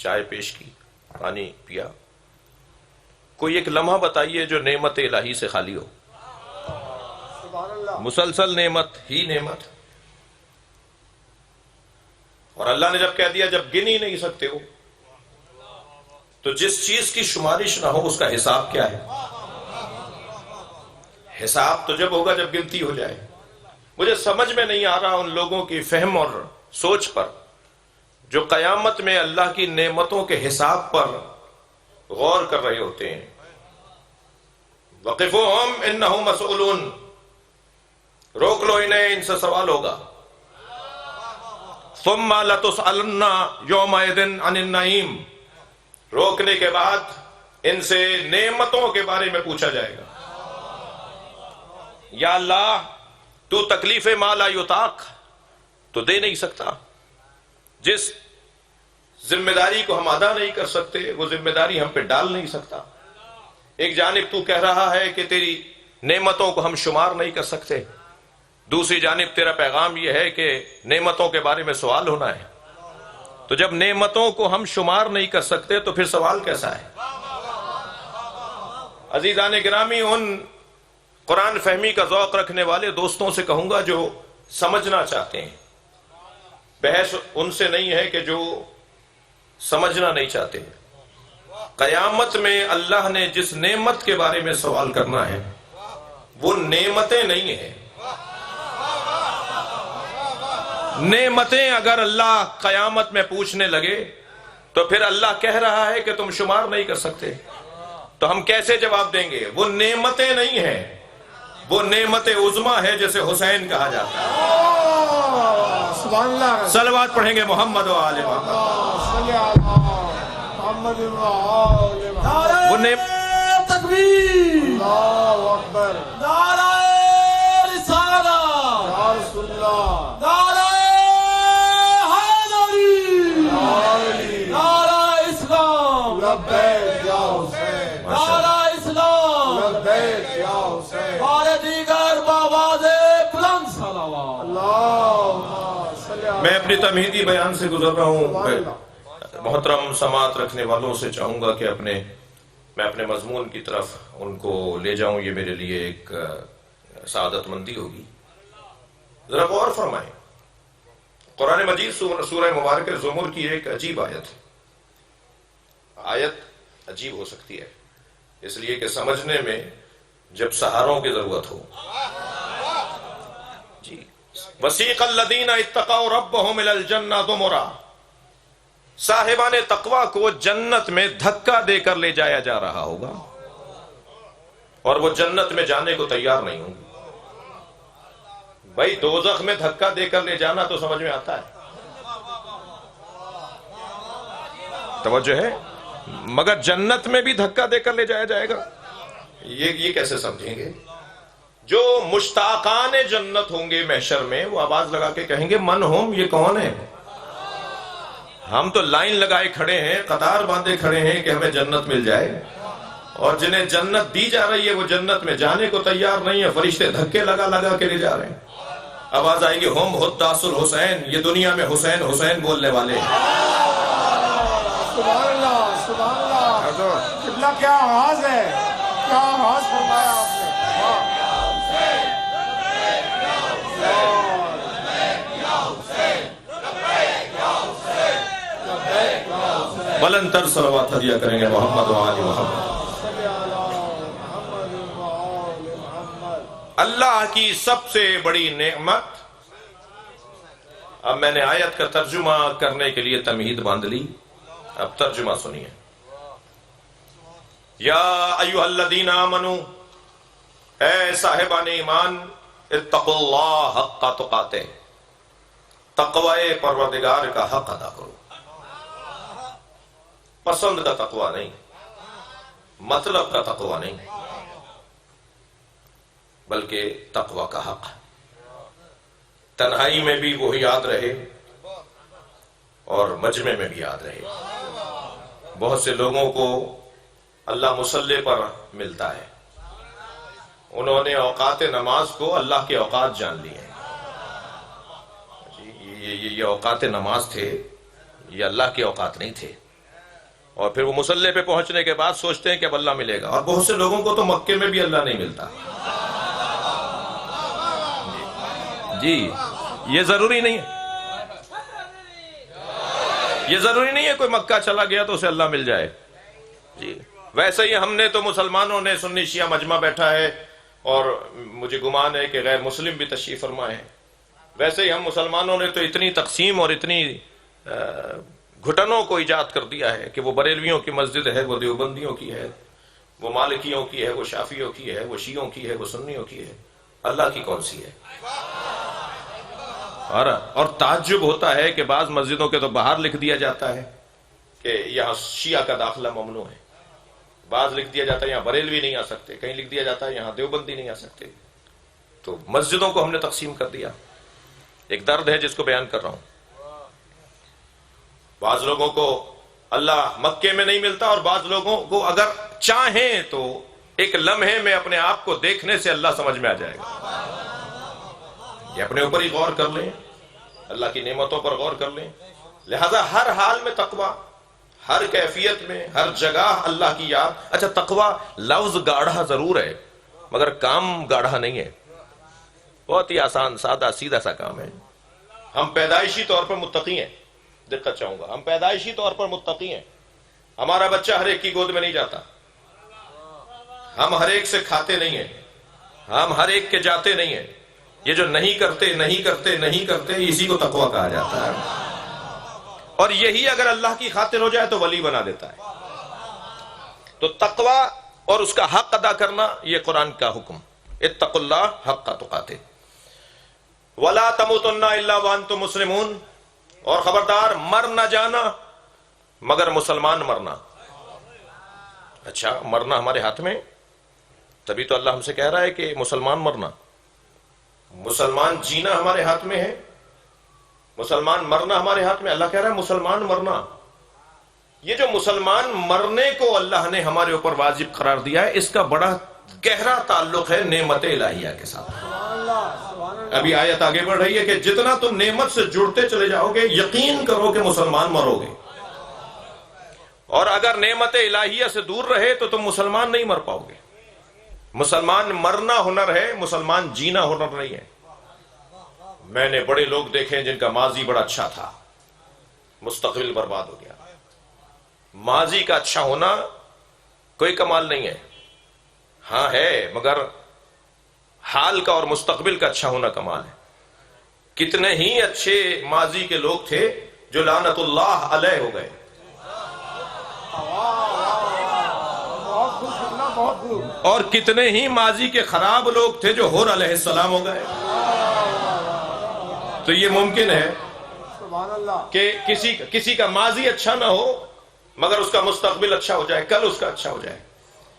چائے پیش کی، پانی پیا. کوئی ایک لمحہ بتائیے جو نعمت الہی سے خالی ہو. مسلسل نعمت ہی نعمت. اور اللہ نے جب کہہ دیا جب گن ہی نہیں سکتے ہو، تو جس چیز کی شمارش نہ ہو اس کا حساب کیا ہے؟ حساب تو جب ہوگا جب گنتی ہو جائے. مجھے سمجھ میں نہیں آ رہا ان لوگوں کی فہم اور سوچ پر جو قیامت میں اللہ کی نعمتوں کے حساب پر غور کر رہے ہوتے ہیں. وقفوہم انہم مسئولون، روک لو انہیں، ان سے سوال ہوگا. ثم لتسألن یومئذ عن النعیم، روکنے کے بعد ان سے نعمتوں کے بارے میں پوچھا جائے گا. یا اللہ تو تکلیف ما لا یطاق تو دے نہیں سکتا، جس ذمہ داری کو ہم ادا نہیں کر سکتے وہ ذمہ داری ہم پہ ڈال نہیں سکتا. ایک جانب تو کہہ رہا ہے کہ تیری نعمتوں کو ہم شمار نہیں کر سکتے، دوسری جانب تیرا پیغام یہ ہے کہ نعمتوں کے بارے میں سوال ہونا ہے. تو جب نعمتوں کو ہم شمار نہیں کر سکتے تو پھر سوال کیسا ہے؟ عزیزان گرامی، ان قرآن فہمی کا ذوق رکھنے والے دوستوں سے کہوں گا جو سمجھنا چاہتے ہیں، بحث ان سے نہیں ہے کہ جو سمجھنا نہیں چاہتے. قیامت میں اللہ نے جس نعمت کے بارے میں سوال کرنا ہے وہ نعمتیں نہیں ہیں. نعمتیں اگر اللہ قیامت میں پوچھنے لگے تو پھر اللہ کہہ رہا ہے کہ تم شمار نہیں کر سکتے، تو ہم کیسے جواب دیں گے؟ وہ نعمتیں نہیں ہیں، وہ نعمت عظمیٰ ہے جسے حسین کہا جاتا ہے. سبحان اللہ. صلوات پڑھیں گے محمد و آل محمد. وہ تکبیر، اللہ اکبر، نعرہ رسالہ، یا رسول اللہ، نعرہ حیدری، نعرہ اسلام، لبیک یا حسین، نعرہ اسلام، لبیک یا حسین، اور دیگر بآواز بلند صلوات. اللہم صلی علی. میں اپنی تمہیدی بیان سے گزر رہا ہوں. محترم سماعت رکھنے والوں سے چاہوں گا کہ میں اپنے مضمون کی طرف ان کو لے جاؤں. یہ میرے لیے ایک سعادت مندی ہوگی. ذرا غور فرمائیں، قرآن مجید سورہ مبارک زمر کی ایک عجیب آیت ہے. آیت عجیب ہو سکتی ہے اس لیے کہ سمجھنے میں جب سہاروں کی ضرورت ہو. جی، وسیق الذین اتقوا ربهم الی الجنہ زمرا، صاحبان تقوی کو جنت میں دھکا دے کر لے جایا جا رہا ہوگا اور وہ جنت میں جانے کو تیار نہیں ہوں گے. بھائی دوزخ میں دھکا دے کر لے جانا تو سمجھ میں آتا ہے، توجہ ہے، مگر جنت میں بھی دھکا دے کر لے جایا جائے گا، یہ کیسے سمجھیں گے؟ جو مشتاقان جنت ہوں گے محشر میں وہ آواز لگا کے کہیں گے من ہم، یہ کون ہے؟ ہم تو لائن لگائے کھڑے ہیں، قطار باندھے کھڑے ہیں کہ ہمیں جنت مل جائے، اور جنہیں جنت دی جا رہی ہے وہ جنت میں جانے کو تیار نہیں ہے. فرشتے دھکے لگا لگا کے لے جا رہے ہیں. آواز آئے گی ہم حداث الحسین، یہ دنیا میں حسین حسین بولنے والے ہیں. سبحان اللہ، سبحان اللہ. قبلہ کیا آواز ہے، کیا آواز فرمایا آپ نے. بلند تر صلوات ہدیہ کریں گے محمد و آل محمد. اللہ کی سب سے بڑی نعمت. اب میں نے آیت کا ترجمہ کرنے کے لیے تمہید باندھ لی، اب ترجمہ سنیے. یا ایھا الذین آمنوا، اے صاحبان ایمان، اتقوا اللہ حق تقاتہ، تقوی پروردگار کا حق ادا کرو. پسند کا تقوی نہیں، مطلب کا تقوی نہیں، بلکہ تقوی کا حق. تنہائی میں بھی وہی یاد رہے اور مجمع میں بھی یاد رہے. بہت سے لوگوں کو اللہ مصلی پر ملتا ہے، انہوں نے اوقات نماز کو اللہ کے اوقات جان لیے ہیں. یہ اوقات نماز تھے، یہ اللہ کے اوقات نہیں تھے. اور پھر وہ مصلی پہ پہنچنے کے بعد سوچتے ہیں کہ اب اللہ ملے گا، اور بہت سے لوگوں کو تو مکے میں بھی اللہ نہیں ملتا۔ جی یہ ضروری نہیں ہے، یہ ضروری نہیں ہے کوئی مکہ چلا گیا تو اسے اللہ مل جائے۔ جی ویسے ہی ہم نے تو مسلمانوں نے سنی شیعہ مجمع بیٹھا ہے، اور مجھے گمان ہے کہ غیر مسلم بھی تشریف فرما ہے، ویسے ہی ہم مسلمانوں نے تو اتنی تقسیم اور اتنی گھٹنوں کو ایجاد کر دیا ہے کہ وہ بریلویوں کی مسجد ہے، وہ دیوبندیوں کی ہے، وہ مالکیوں کی ہے، وہ شافیوں کی ہے، وہ شیعوں کی ہے، وہ سنیوں کی ہے، اللہ کی کون سی ہے؟ اور تعجب ہوتا ہے کہ بعض مسجدوں کے تو باہر لکھ دیا جاتا ہے کہ یہاں شیعہ کا داخلہ ممنوع ہے، بعض لکھ دیا جاتا ہے یہاں بریلوی نہیں آ سکتے، کہیں لکھ دیا جاتا ہے یہاں دیوبندی نہیں آ سکتے۔ تو مسجدوں کو ہم نے تقسیم کر دیا۔ ایک درد ہے جس کو بیان کر رہا ہوں، بعض لوگوں کو اللہ مکے میں نہیں ملتا، اور بعض لوگوں کو اگر چاہیں تو ایک لمحے میں اپنے آپ کو دیکھنے سے اللہ سمجھ میں آ جائے گا۔ یہ اپنے اوپر ہی غور کر لیں، اللہ کی نعمتوں پر غور کر لیں۔ لہذا ہر حال میں تقویٰ، ہر کیفیت میں، ہر جگہ اللہ کی یاد۔ اچھا تقویٰ لفظ گاڑھا ضرور ہے مگر کام گاڑھا نہیں ہے، بہت ہی آسان سادہ سیدھا سا کام ہے۔ ہم پیدائشی طور پر متقی ہیں، دقت چاہوں گا، ہم پیدائشی طور پر متقی ہیں، ہمارا بچہ ہر ایک کی گود میں نہیں جاتا، ہم ہر ایک سے کھاتے نہیں ہیں، ہم ہر ایک کے جاتے نہیں ہیں۔ یہ جو نہیں کرتے نہیں کرتے نہیں کرتے، اسی کو تقویٰ کہا جاتا ہے، اور یہی اگر اللہ کی خاطر ہو جائے تو ولی بنا دیتا ہے۔ تو تقویٰ اور اس کا حق ادا کرنا یہ قرآن کا حکم، اتقوا اللہ حق تقاتہ ولا تموتن الا وانتم مسلمون، اور خبردار مر نہ جانا مگر مسلمان مرنا۔ اچھا مرنا ہمارے ہاتھ میں، تبھی تو اللہ ہم سے کہہ رہا ہے کہ مسلمان مرنا، مسلمان جینا ہمارے ہاتھ میں ہے، مسلمان مرنا ہمارے ہاتھ میں۔ اللہ کہہ رہا ہے مسلمان مرنا۔ یہ جو مسلمان مرنے کو اللہ نے ہمارے اوپر واجب قرار دیا ہے، اس کا بڑا گہرا تعلق ہے نعمت الہیہ کے ساتھ۔ ابھی آیت آگے بڑھ رہی ہے کہ جتنا تم نعمت سے جڑتے چلے جاؤ گے، یقین کرو کہ مسلمان مرو گے، اور اگر نعمت الہیہ سے دور رہے تو تم مسلمان نہیں مر پاؤ گے۔ مسلمان مرنا ہنر ہے، مسلمان جینا ہنر نہیں ہے۔ میں نے بڑے لوگ دیکھے جن کا ماضی بڑا اچھا تھا، مستقبل برباد ہو گیا۔ ماضی کا اچھا ہونا کوئی کمال نہیں ہے، ہاں ہے، مگر حال کا اور مستقبل کا اچھا ہونا کمال ہے۔ کتنے ہی اچھے ماضی کے لوگ تھے جو لعنت اللہ علیہ ہو گئے، اور کتنے ہی ماضی کے خراب لوگ تھے جو حور علیہ السلام ہو گئے۔ تو یہ ممکن ہے کہ کسی کا ماضی اچھا نہ ہو مگر اس کا مستقبل اچھا ہو جائے، کل اس کا اچھا ہو جائے۔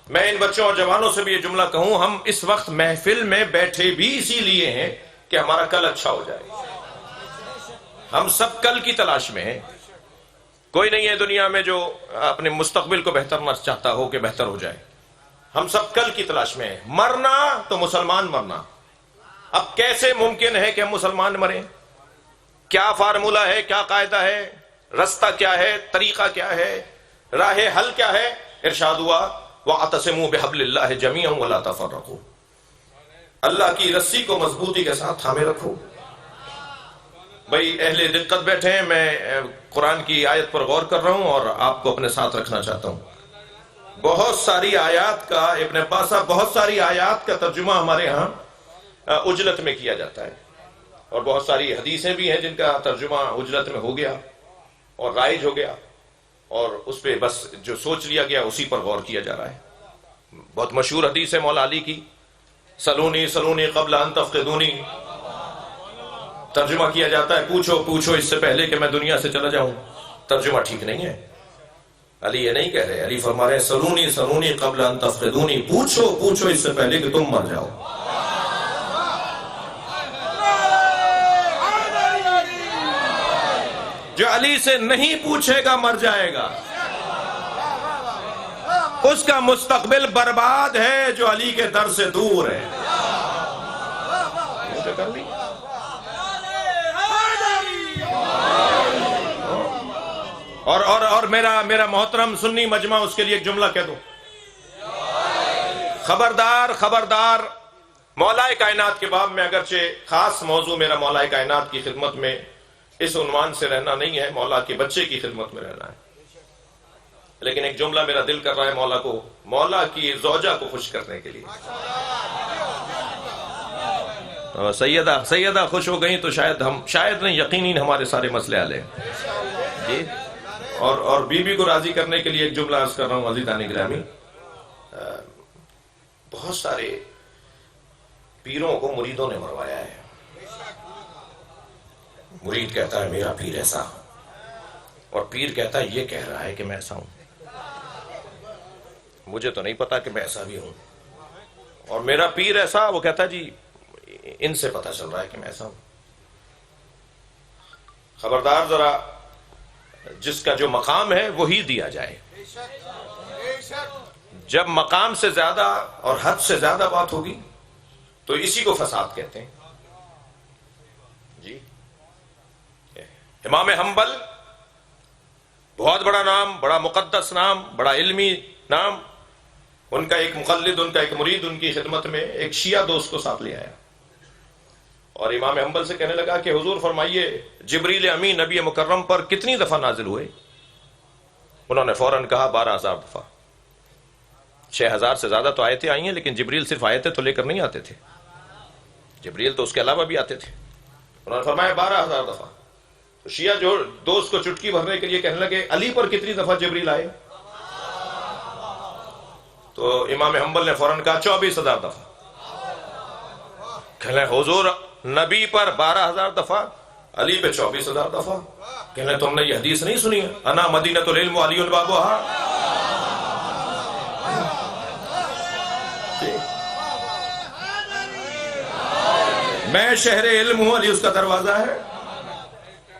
میں ان بچوں اور جوانوں سے بھی یہ جملہ کہوں، ہم اس وقت محفل میں بیٹھے بھی اسی لیے ہیں کہ ہمارا کل اچھا ہو جائے۔ ہم سب کل کی تلاش میں ہیں، کوئی نہیں ہے دنیا میں جو اپنے مستقبل کو بہتر نہ چاہتا ہو کہ بہتر ہو جائے۔ ہم سب کل کی تلاش میں ہیں۔ مرنا تو مسلمان مرنا۔ اب کیسے ممکن ہے کہ ہم مسلمان مریں؟ کیا فارمولہ ہے، کیا قاعدہ ہے، رستہ کیا ہے، طریقہ کیا ہے، راہ حل کیا ہے؟ ارشاد ہوا وَاعْتَصِمُوا بِحَبْلِ اللَّهِ جَمِيعًا وَلَا تَفَرَّقُوا، اللہ کی رسی کو مضبوطی کے ساتھ تھامے رکھو۔ بھائی اہل دقت بیٹھے ہیں، میں قرآن کی آیت پر غور کر رہا ہوں اور آپ کو اپنے ساتھ رکھنا چاہتا ہوں۔ بہت ساری آیات کا، ابن عباس صاحب، بہت ساری آیات کا ترجمہ ہمارے ہاں اجلت میں کیا جاتا ہے، اور بہت ساری حدیثیں بھی ہیں جن کا ترجمہ اجلت میں ہو گیا اور رائج ہو گیا، اور اس پہ بس جو سوچ لیا گیا اسی پر غور کیا جا رہا ہے۔ بہت مشہور حدیث ہے مولا علی کی، سلونی سلونی قبل ان تفقدونی، ترجمہ کیا جاتا ہے پوچھو پوچھو اس سے پہلے کہ میں دنیا سے چلا جاؤں۔ ترجمہ ٹھیک نہیں ہے، علی یہ نہیں کہہ رہے، علی فرما رہے ہیں سلونی سلونی قبل ان تفقدونی، پوچھو پوچھو اس سے پہلے کہ تم مر جاؤ۔ جو علی سے نہیں پوچھے گا مر جائے گا، اس کا مستقبل برباد ہے جو علی کے در سے دور ہے۔ اور میرا محترم سنی مجمع اس کے لیے ایک جملہ کہہ دوں، خبردار خبردار، مولا کائنات کے باب میں اگرچہ خاص موضوع میرا مولا کائنات کی خدمت میں اس عنوان سے رہنا نہیں ہے، مولا کے بچے کی خدمت میں رہنا ہے، لیکن ایک جملہ میرا دل کر رہا ہے مولا کی زوجہ کو خوش کرنے کے لیے۔ سیدہ خوش ہو گئی تو شاید نہیں، یقینی ہمارے سارے مسئلے حل ہیں جی۔ اور بیوی کو راضی کرنے کے لیے ایک جملہ عرض کر رہا ہوں عزیزان گرامی، بہت سارے پیروں کو مریدوں نے مروایا ہے۔ مرید کہتا ہے میرا پیر ایسا، اور پیر کہتا ہے یہ کہہ رہا ہے کہ میں ایسا ہوں، مجھے تو نہیں پتا کہ میں ایسا بھی ہوں، اور میرا پیر ایسا، وہ کہتا ہے جی ان سے پتا چل رہا ہے کہ میں ایسا ہوں۔ خبردار، ذرا جس کا جو مقام ہے وہی دیا جائے۔ جب مقام سے زیادہ اور حد سے زیادہ بات ہوگی تو اسی کو فساد کہتے ہیں جی۔ امام حنبل، بہت بڑا نام، بڑا مقدس نام، بڑا علمی نام، ان کا ایک مقلد، ان کا ایک مرید ان کی خدمت میں ایک شیعہ دوست کو ساتھ لے آیا اور امام حنبل سے کہنے لگا کہ حضور فرمائیے جبریل امین نبی مکرم پر کتنی دفعہ نازل ہوئے؟ انہوں نے فوراً کہا 12,000 دفعہ۔ 6,000 سے زیادہ تو آیتیں آئی ہیں، لیکن جبریل صرف آیتیں تو لے کر نہیں آتے تھے، جبریل تو اس کے علاوہ بھی آتے تھے۔ انہوں نے فرمایا 12,000 دفعہ۔ تو شیعہ جو دوست کو چٹکی بھرنے کے لیے کہنے لگے علی پر کتنی دفعہ جبریل آئے؟ تو امام حنبل نے فوراً کہا 24,000 دفعہ۔ کہنے حضور نبی پر 12,000 دفعہ، علی پہ 24,000 دفعہ۔ کہنے تم نے یہ حدیث نہیں سنی ہے؟ انا مدینۃ العلم علی بابھا۔ میں شہر علم ہوں، علی اس کا دروازہ ہے،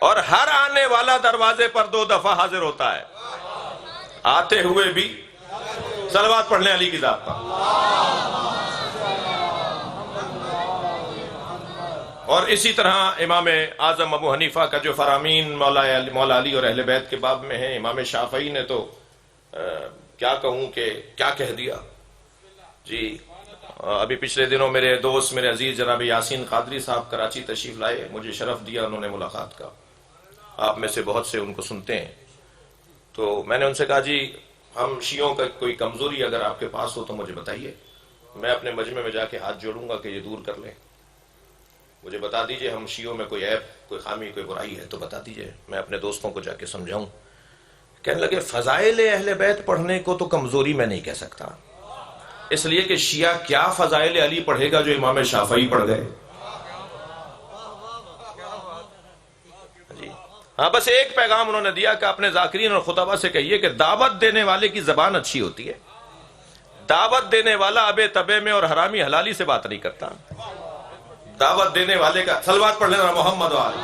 اور ہر آنے والا دروازے پر 2 دفعہ حاضر ہوتا ہے، آتے ہوئے بھی صلوات پڑھ لیں علی کی ذات پر۔ اور اسی طرح امام اعظم ابو حنیفہ کا جو فرامین مولا علی اور اہل بیت کے باب میں ہیں، امام شافعی نے تو کیا کہوں کہ کیا کہہ دیا جی۔ ابھی پچھلے دنوں میرے دوست، میرے عزیز جناب یاسین قادری صاحب کراچی تشریف لائے، مجھے شرف دیا انہوں نے ملاقات کا، آپ میں سے بہت سے ان کو سنتے ہیں۔ تو میں نے ان سے کہا جی ہم شیعوں کا کوئی کمزوری اگر آپ کے پاس ہو تو مجھے بتائیے، میں اپنے مجمع میں جا کے ہاتھ جوڑوں گا کہ یہ دور کر لیں، مجھے بتا دیجئے ہم شیعوں میں کوئی عیب، کوئی خامی، کوئی برائی ہے تو بتا دیجئے، میں اپنے دوستوں کو جا کے سمجھاؤں۔ کہنے لگے فضائل اہل بیت پڑھنے کو تو کمزوری میں نہیں کہہ سکتا، اس لیے کہ شیعہ کیا فضائل علی پڑھے گا جو امام شافعی پڑھ گئے جی۔ ہاں بس ایک پیغام انہوں نے دیا کہ اپنے ذاکرین اور خطبہ سے کہیے کہ دعوت دینے والے کی زبان اچھی ہوتی ہے، دعوت دینے والا ابے تبے میں اور حرامی حلالی سے بات نہیں کرتا، دعوت دینے والے کا صلوات پڑھ لینا محمد وآلہ،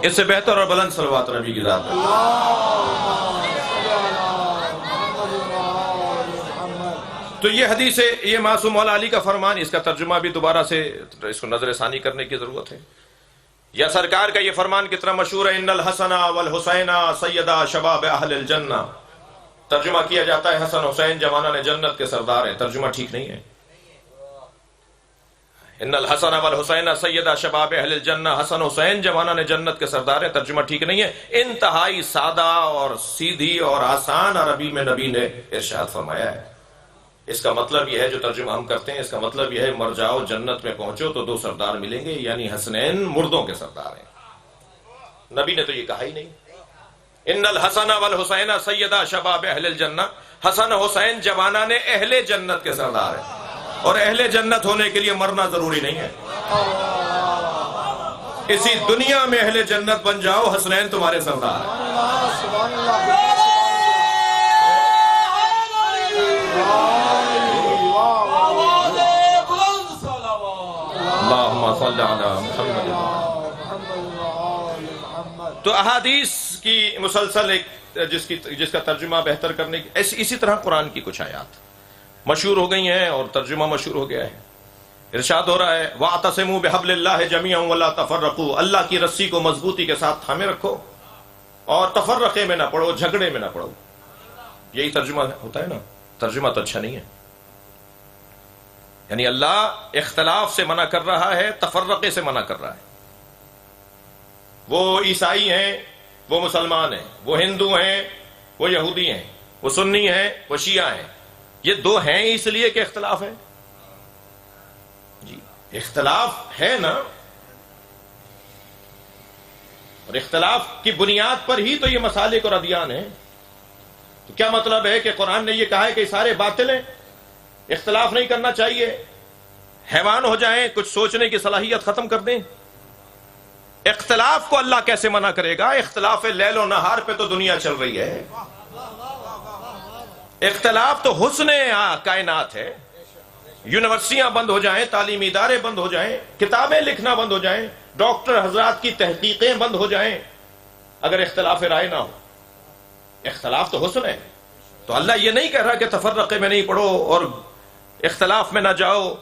اس سے بہتر اور بلند صلوات نبی کی ذات ہے۔ تو یہ حدیث ہے، یہ معصوم مولا علی کا فرمان، اس کا ترجمہ بھی دوبارہ سے اس کو نظر ثانی کرنے کی ضرورت ہے۔ یا سرکار کا یہ فرمان کتنا مشہور ہے، ان الحسن والحسین سیدا شباب اہل الجنہ، ترجمہ کیا جاتا ہے حسن حسین جوانان جنت کے سردار ہیں، ترجمہ ٹھیک نہیں ہے۔ ان الحسن والحسین سیدا شباب اہل الجنہ، حسن حسین جوانان جنت کے سردار ہیں، ترجمہ ٹھیک نہیں ہے۔ انتہائی سادہ اور سیدھی اور آسان عربی میں نبی نے ارشاد فرمایا ہے۔ اس کا مطلب یہ ہے، جو ترجمہ ہم کرتے ہیں اس کا مطلب یہ ہے مر جاؤ جنت میں پہنچو تو 2 سردار ملیں گے، یعنی حسنین مردوں کے سردار ہیں۔ نبی نے تو یہ کہا ہی نہیں۔ ان الحسن والحسین سیدا شباب اہل الجنہ، حسن حسین جوانان اہل جنت کے سردار ہیں، اور اہل جنت ہونے کے لیے مرنا ضروری نہیں ہے، اسی دنیا میں اہل جنت بن جاؤ، حسنین تمہارے سردار ہیں۔ اللہم صل علی محمد۔ تو احادیث کی مسلسل ایک جس کا ترجمہ بہتر کرنے کی، اسی طرح قرآن کی کچھ آیات مشہور ہو گئی ہیں اور ترجمہ مشہور ہو گیا ہے۔ ارشاد ہو رہا ہے وَاعْتَصِمُوا بِحَبْلِ اللَّهِ جَمِيعًا وَلَا تَفَرَّقُوا، اللہ کی رسی کو مضبوطی کے ساتھ تھامے رکھو اور تفرقے میں نہ پڑو، جھگڑے میں نہ پڑو. یہی ترجمہ ہوتا ہے نا، ترجمہ تو اچھا نہیں ہے. یعنی اللہ اختلاف سے منع کر رہا ہے، تفرقے سے منع کر رہا ہے. وہ عیسائی ہیں، وہ مسلمان ہیں، وہ ہندو ہیں، وہ یہودی ہیں، وہ سنی ہیں، وہ شیعہ ہیں. یہ دو ہیں اس لیے کہ اختلاف ہے. جی اختلاف ہے نا، اور اختلاف کی بنیاد پر ہی تو یہ مسالک اور ادیان ہیں. تو کیا مطلب ہے کہ قرآن نے یہ کہا ہے کہ سارے باطل ہیں، اختلاف نہیں کرنا چاہیے، حیوان ہو جائیں، کچھ سوچنے کی صلاحیت ختم کر دیں؟ اختلاف کو اللہ کیسے منع کرے گا؟ اختلاف لیل و نہار پہ تو دنیا چل رہی ہے. اختلاف تو حسن کائنات ہے. یونیورسٹیاں بند ہو جائیں، تعلیمی ادارے بند ہو جائیں، کتابیں لکھنا بند ہو جائیں، ڈاکٹر حضرات کی تحقیقیں بند ہو جائیں، اگر اختلاف رائے نہ ہو. اختلاف تو حسن ہے. تو اللہ یہ نہیں کہہ رہا کہ تفرقے میں نہیں پڑھو اور اختلاف میں نہ جاؤ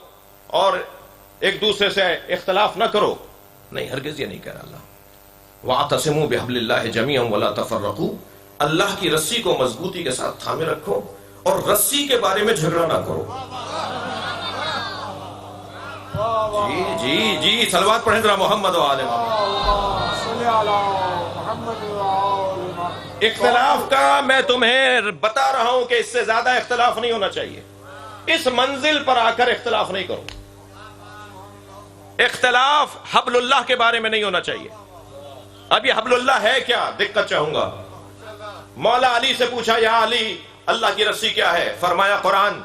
اور ایک دوسرے سے اختلاف نہ کرو. نہیں، ہرگز یہ نہیں کہہ رہا اللہ. وَاعْتَصِمُوا بِحَبْلِ اللَّهِ جَمِيعًا وَلَا تَفَرَّقُوا، اللہ کی رسی کو مضبوطی کے ساتھ تھامے رکھو اور رسی کے بارے میں جھگڑا نہ کرو. جی جی جی صلوات پڑھیں ذرا محمد و آل محمد. اختلاف کا میں تمہیں بتا رہا ہوں کہ اس سے زیادہ اختلاف نہیں ہونا چاہیے. اس منزل پر آ کر اختلاف نہیں کرو. اختلاف حبل اللہ کے بارے میں نہیں ہونا چاہیے. اب یہ حبل اللہ ہے کیا؟ دقت چاہوں گا. مولا علی سے پوچھا یا علی اللہ کی رسی کیا ہے؟ فرمایا قرآن.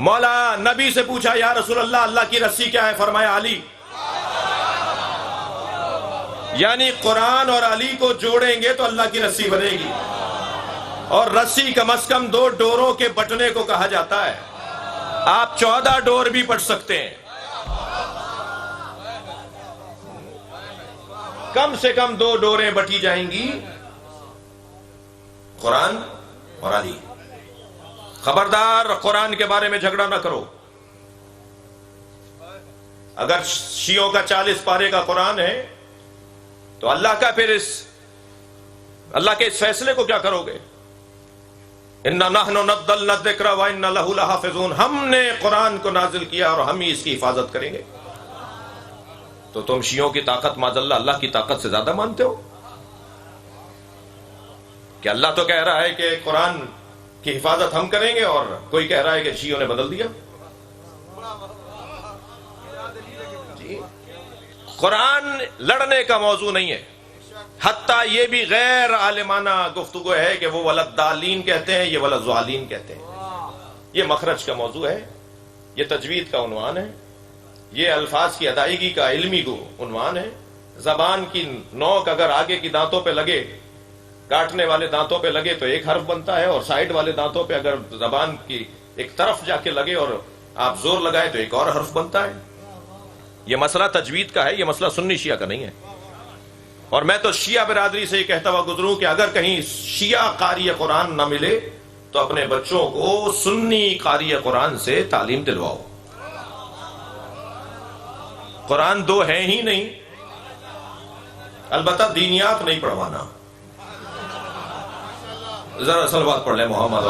مولا نبی سے پوچھا یا رسول اللہ اللہ کی رسی کیا ہے؟ فرمایا علی. یعنی قرآن اور علی کو جوڑیں گے تو اللہ کی رسی بنے گی. اور رسی کم از کم 2 ڈوروں کے بٹنے کو کہا جاتا ہے. آپ 14 ڈور بھی پڑھ سکتے ہیں. کم سے کم 2 ڈوریں بٹی جائیں گی، قرآن اور علی. خبردار قرآن کے بارے میں جھگڑا نہ کرو. اگر شیعوں کا 40 پارے کا قرآن ہے تو اللہ کا پھر اللہ کے اس فیصلے کو کیا کرو گے؟ اِنَّا نَحْنُ نَزَّلْنَا الذِّكْرَ وَإِنَّا لَهُ لَحَافِظُونَ، ہم نے قرآن کو نازل کیا اور ہم ہی اس کی حفاظت کریں گے. تو تم شیعوں کی طاقت معاذ اللہ کی طاقت سے زیادہ مانتے ہو کہ اللہ تو کہہ رہا ہے کہ قرآن کی حفاظت ہم کریں گے اور کوئی کہہ رہا ہے کہ شیعوں نے بدل دیا. جی قرآن لڑنے کا موضوع نہیں ہے. حتیٰ یہ بھی غیر عالمانہ گفتگو ہے کہ وہ ولدالین کہتے ہیں، یہ ولدالین کہتے ہیں. یہ مخرج کا موضوع ہے، یہ تجوید کا عنوان ہے، یہ الفاظ کی ادائیگی کا علمی عنوان ہے. زبان کی نوک اگر آگے کی دانتوں پہ لگے، کاٹنے والے دانتوں پہ لگے تو ایک حرف بنتا ہے، اور سائیڈ والے دانتوں پہ اگر زبان کی ایک طرف جا کے لگے اور آپ زور لگائے تو ایک اور حرف بنتا ہے. یہ مسئلہ تجوید کا ہے، یہ مسئلہ سنی شیعہ کا نہیں ہے. اور میں تو شیعہ برادری سے یہ کہتا ہوا گزروں کہ اگر کہیں شیعہ قاری قرآن نہ ملے تو اپنے بچوں کو سنی قاری قرآن سے تعلیم دلواؤ. قرآن 2 ہیں ہی نہیں، البتہ دینیات نہیں پڑھوانا. ذرا صلوات پڑھ لیں محمد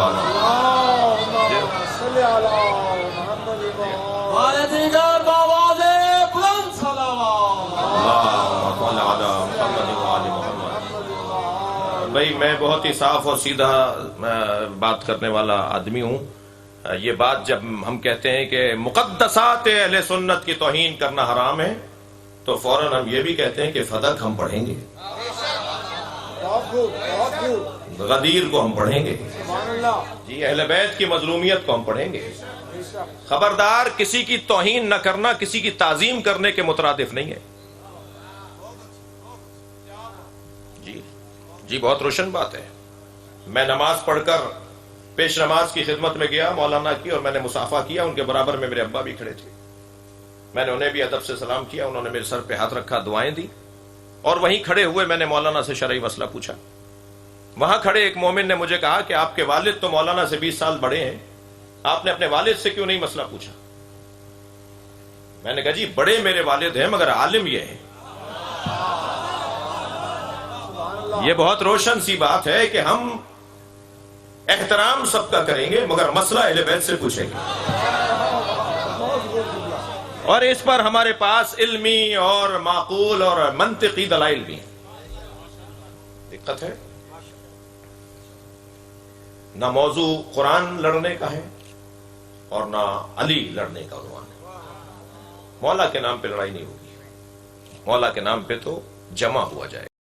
بھائی. میں بہت ہی صاف اور سیدھا بات کرنے والا آدمی ہوں. یہ بات جب ہم کہتے ہیں کہ مقدسات اہل سنت کی توہین کرنا حرام ہے تو فوراً ہم یہ بھی کہتے ہیں کہ فدق ہم پڑھیں گے، غدیر کو ہم پڑھیں گے، جی اہل بیت کی مظلومیت کو ہم پڑھیں گے. خبردار کسی کی توہین نہ کرنا کسی کی تعظیم کرنے کے مترادف نہیں ہے. جی بہت روشن بات ہے. میں نماز پڑھ کر پیش نماز کی خدمت میں گیا مولانا کی، اور میں نے مصافحہ کیا. ان کے برابر میں میرے ابا بھی کھڑے تھے. میں نے انہیں بھی ادب سے سلام کیا، انہوں نے میرے سر پہ ہاتھ رکھا، دعائیں دی، اور وہیں کھڑے ہوئے میں نے مولانا سے شرعی مسئلہ پوچھا. وہاں کھڑے ایک مومن نے مجھے کہا کہ آپ کے والد تو مولانا سے 20 سال بڑے ہیں، آپ نے اپنے والد سے کیوں نہیں مسئلہ پوچھا؟ میں نے کہا جی بڑے میرے والد ہیں مگر عالم یہ ہے. یہ بہت روشن سی بات ہے کہ ہم احترام سب کا کریں گے مگر مسئلہ اہل بیت سے پوچھیں گے، اور اس پر ہمارے پاس علمی اور معقول اور منطقی دلائل بھی ہیں. دقت ہے نہ موضوع قرآن لڑنے کا ہے اور نہ علی لڑنے کا عنوان ہے. مولا کے نام پہ لڑائی نہیں ہوگی، مولا کے نام پہ تو جمع ہوا جائے.